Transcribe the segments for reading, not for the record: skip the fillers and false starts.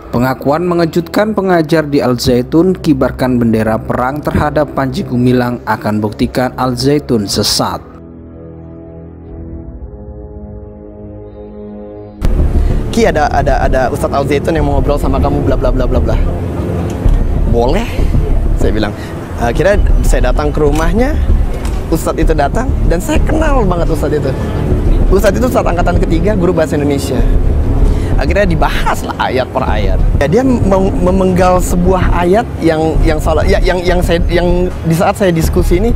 Pengakuan mengejutkan pengajar di Al Zaitun kibarkan bendera perang terhadap Panji Gumilang akan buktikan Al Zaitun sesat. Ki, ada Ustadz Al Zaitun yang mau ngobrol sama kamu bla bla bla bla bla. Boleh? Saya bilang. Akhirnya saya datang ke rumahnya, Ustadz itu datang dan saya kenal banget Ustadz itu. Ustadz itu Ustadz angkatan ketiga, guru bahasa Indonesia. Akhirnya dibahas lah ayat per ayat. Ya, dia memenggal sebuah ayat yang di saat saya diskusi ini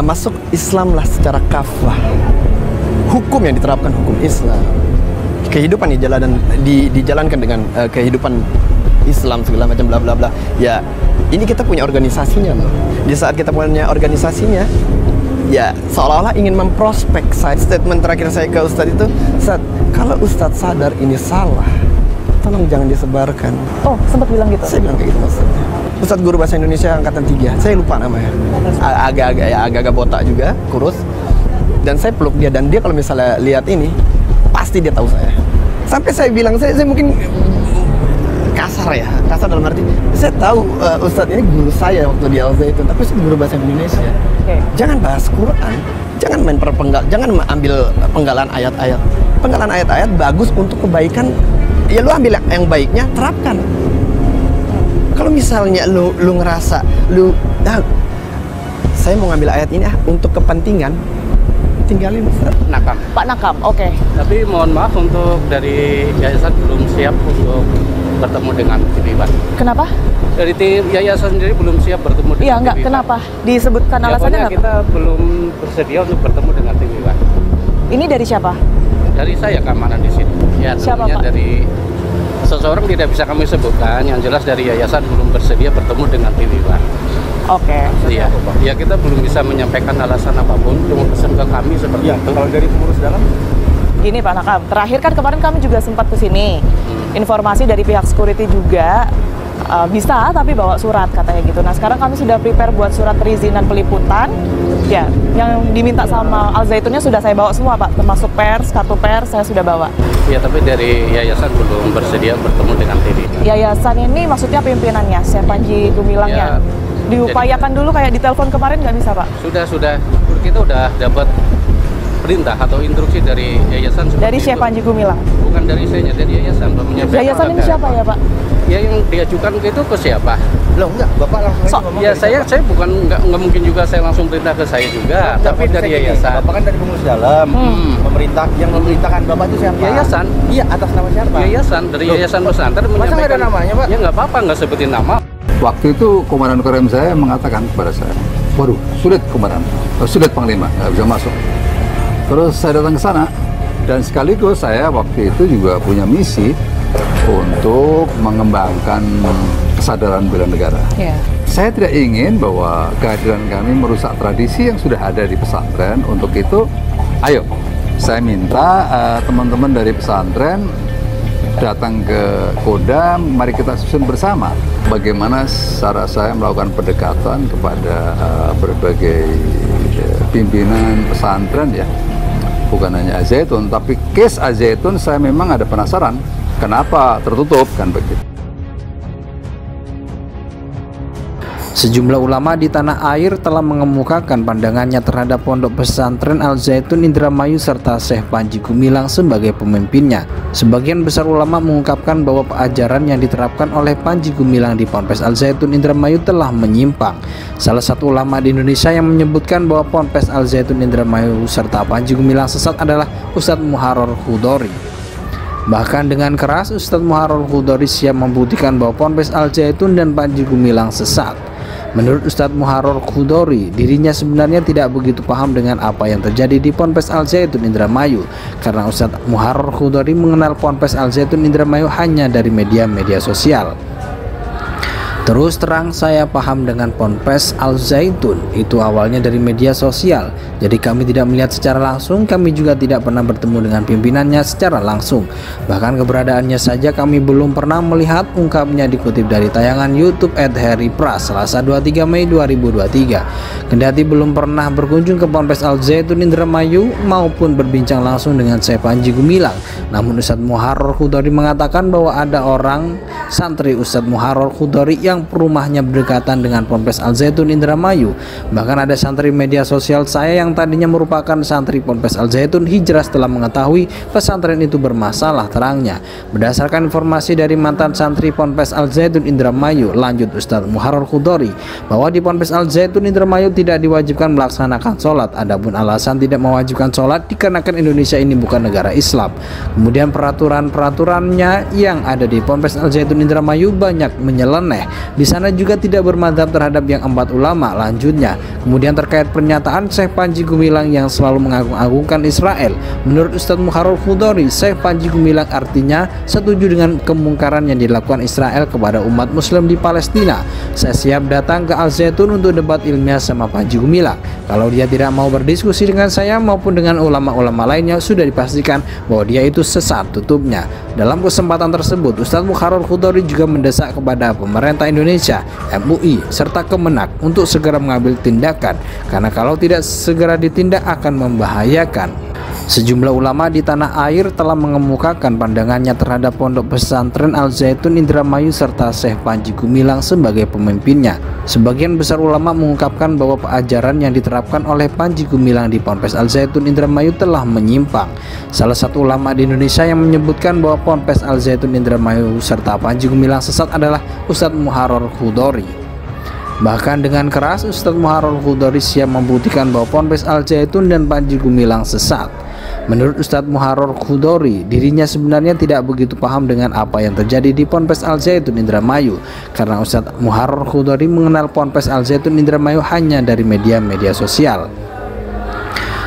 masuk Islam lah secara kafah. Hukum yang diterapkan hukum Islam. Kehidupan dijalankan dengan kehidupan Islam segala macam bla bla bla. Ya, ini kita punya organisasinya loh. Di saat kita punya organisasinya, ya seolah-olah ingin memprospek saya. Statement terakhir saya ke Ustadz itu, Ustadz, kalau Ustadz sadar ini salah, tolong jangan disebarkan. Oh, sempat bilang gitu? Saya bilang kayak gitu maksudnya. Ustadz guru bahasa Indonesia angkatan 3, saya lupa namanya. Agak-agak botak juga, kurus. Dan saya peluk dia, dan dia kalau misalnya lihat ini, pasti dia tahu saya. Sampai saya bilang, saya mungkin kasar dalam arti, saya tahu Ustadz ini guru saya waktu di Al Zaitun, tapi saya guru bahasa Indonesia. Okay. Jangan bahas Quran, jangan main jangan ambil penggalan ayat-ayat. Penggalan ayat-ayat bagus untuk kebaikan, ya lu ambil yang baiknya, terapkan. Kalau misalnya lu ngerasa saya mau ngambil ayat ini untuk kepentingan, tinggalin Ustaz. Nakam. Pak Nakam, oke. Tapi mohon maaf untuk dari yayasan belum siap untuk bertemu dengan Tim Iwan. Kenapa? Dari tim yayasan sendiri belum siap bertemu dengan Iya, enggak. Tim Iwan. Kenapa? Disebutkan alasannya Pokoknya nggak? kita belum bersedia untuk bertemu dengan Tim Iwan. Ini dari siapa? Dari saya keamanan di sini. Ya, Siapa, tentunya Pak? dari seseorang tidak bisa kami sebutkan. Yang jelas dari yayasan belum bersedia bertemu dengan Tim Iwan. Oke. Iya, ya kita belum bisa menyampaikan alasan apapun, cuma pesan ke kami seperti itu. Kalau dari pengurus dalam? Gini Pak Nakam, terakhir kan kemarin kami juga sempat ke sini. Informasi dari pihak security juga bisa, tapi bawa surat katanya gitu. Nah sekarang kami sudah prepare buat surat perizinan peliputan. Ya, yang diminta sama Al Zaitunnya sudah saya bawa semua Pak, termasuk pers, kartu pers saya sudah bawa. Ya, tapi dari yayasan belum bersedia bertemu dengan Tim Iwan. Yayasan ini maksudnya pimpinannya, Syekh Panji Gumilangnya. Ya, diupayakan dulu kayak di telepon kemarin nggak bisa Pak? Sudah. Kita udah dapat perintah atau instruksi dari yayasan seperti Dari Syekh itu. Panji Gumilang? Bukan dari saya, dari yayasan. Yayasan ini siapa ya Pak? Ya yang diajukan itu ke siapa? Loh enggak, Bapak langsung aja ngomong Ya dari saya bukan nggak mungkin juga saya langsung perintah ke saya juga, Enggak, tapi maksud dari saya gini, yayasan. Bapak kan dari pengurus dalam, pemerintah yang memerintahkan Bapak itu siapa? Yayasan. Iya, atas nama siapa? Yayasan, dari yayasan pesantren Masa nggak ada menyampaikan. namanya, Pak? Ya nggak apa-apa, nggak sebutin nama. Waktu itu komandan Korem saya mengatakan kepada saya, waduh sulit komandan, sulit panglima, nggak bisa masuk. Terus saya datang ke sana dan sekaligus saya waktu itu juga punya misi untuk mengembangkan kesadaran bela negara. Yeah. Saya tidak ingin bahwa kehadiran kami merusak tradisi yang sudah ada di pesantren. Untuk itu, ayo saya minta teman-teman dari pesantren datang ke Kodam, mari kita susun bersama bagaimana cara saya melakukan pendekatan kepada berbagai pimpinan pesantren ya. Bukan hanya Al Zaitun, tapi case Al Zaitun saya memang ada penasaran kenapa tertutup kan begitu. Sejumlah ulama di tanah air telah mengemukakan pandangannya terhadap pondok pesantren Al Zaitun Indramayu serta Syekh Panji Gumilang sebagai pemimpinnya. Sebagian besar ulama mengungkapkan bahwa ajaran yang diterapkan oleh Panji Gumilang di Ponpes Al Zaitun Indramayu telah menyimpang. Salah satu ulama di Indonesia yang menyebutkan bahwa Ponpes Al Zaitun Indramayu serta Panji Gumilang sesat adalah Ustadz Muharrar Khudori. Bahkan dengan keras Ustadz Muharrar Khudori siap membuktikan bahwa Ponpes Al Zaitun dan Panji Gumilang sesat. Menurut Ustadz Muharrar Khudori, dirinya sebenarnya tidak begitu paham dengan apa yang terjadi di Ponpes Al Zaitun Indramayu karena Ustadz Muharrar Khudori mengenal Ponpes Al Zaitun Indramayu hanya dari media-media sosial. Terus terang saya paham dengan Ponpes Al Zaitun itu awalnya dari media sosial. Jadi kami tidak melihat secara langsung, kami juga tidak pernah bertemu dengan pimpinannya secara langsung. Bahkan keberadaannya saja kami belum pernah melihat, ungkapnya dikutip dari tayangan YouTube @harrypras Selasa 23 Mei 2023. Kendati belum pernah berkunjung ke Ponpes Al Zaitun Indramayu maupun berbincang langsung dengan Syekh Panji Gumilang, namun Ustadz Muharrar Khuddori mengatakan bahwa ada orang santri Ustadz Muharrar Khuddori yang rumahnya berdekatan dengan Ponpes Al Zaitun Indramayu. Bahkan ada santri media sosial saya yang tadinya merupakan santri Ponpes Al Zaitun hijrah setelah mengetahui pesantren itu bermasalah, terangnya. Berdasarkan informasi dari mantan santri Ponpes Al Zaitun Indramayu, lanjut Ustadz Muharrar Khuddori, bahwa di Ponpes Al Zaitun Indramayu tidak diwajibkan melaksanakan sholat. Adapun alasan tidak mewajibkan sholat dikarenakan Indonesia ini bukan negara Islam. Kemudian peraturan-peraturannya yang ada di Ponpes Al Zaitun Indramayu banyak menyeleneh. Di sana juga tidak bermadhab terhadap yang 4 ulama, lanjutnya. Kemudian terkait pernyataan Syekh Panji Gumilang yang selalu mengagung-agungkan Israel, menurut Ustadz Muharrar Khuddori, Syekh Panji Gumilang artinya setuju dengan kemungkaran yang dilakukan Israel kepada umat muslim di Palestina. Saya siap datang ke Al Zaitun untuk debat ilmiah sama Panji Gumilang. Kalau dia tidak mau berdiskusi dengan saya maupun dengan ulama-ulama lainnya, sudah dipastikan bahwa dia itu sesat, tutupnya. Dalam kesempatan tersebut, Ustadz Muharrar Khuddori juga mendesak kepada pemerintah Indonesia, MUI, serta Kemenak untuk segera mengambil tindakan, karena kalau tidak segera ditindak akan membahayakan. Sejumlah ulama di tanah air telah mengemukakan pandangannya terhadap pondok pesantren Al Zaitun Indramayu serta Syekh Panji Gumilang sebagai pemimpinnya. Sebagian besar ulama mengungkapkan bahwa ajaran yang diterapkan oleh Panji Gumilang di Ponpes Al Zaitun Indramayu telah menyimpang. Salah satu ulama di Indonesia yang menyebutkan bahwa Ponpes Al Zaitun Indramayu serta Panji Gumilang sesat adalah Ustadz Muharrar Khuddori. Bahkan dengan keras Ustadz Muharrar Khuddori siap membuktikan bahwa Ponpes Al Zaitun dan Panji Gumilang sesat. Menurut Ustadz Muharrar Khuddori, dirinya sebenarnya tidak begitu paham dengan apa yang terjadi di Ponpes Al Zaitun Indramayu, karena Ustadz Muharrar Khuddori mengenal Ponpes Al Zaitun Indramayu hanya dari media sosial.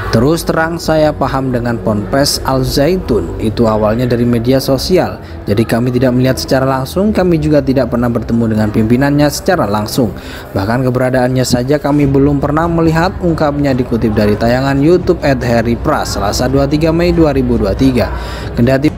Terus terang saya paham dengan Ponpes Al Zaitun itu awalnya dari media sosial. Jadi kami tidak melihat secara langsung, kami juga tidak pernah bertemu dengan pimpinannya secara langsung. Bahkan keberadaannya saja kami belum pernah melihat, ungkapnya dikutip dari tayangan YouTube @harrypras Selasa 23 Mei 2023. Kendati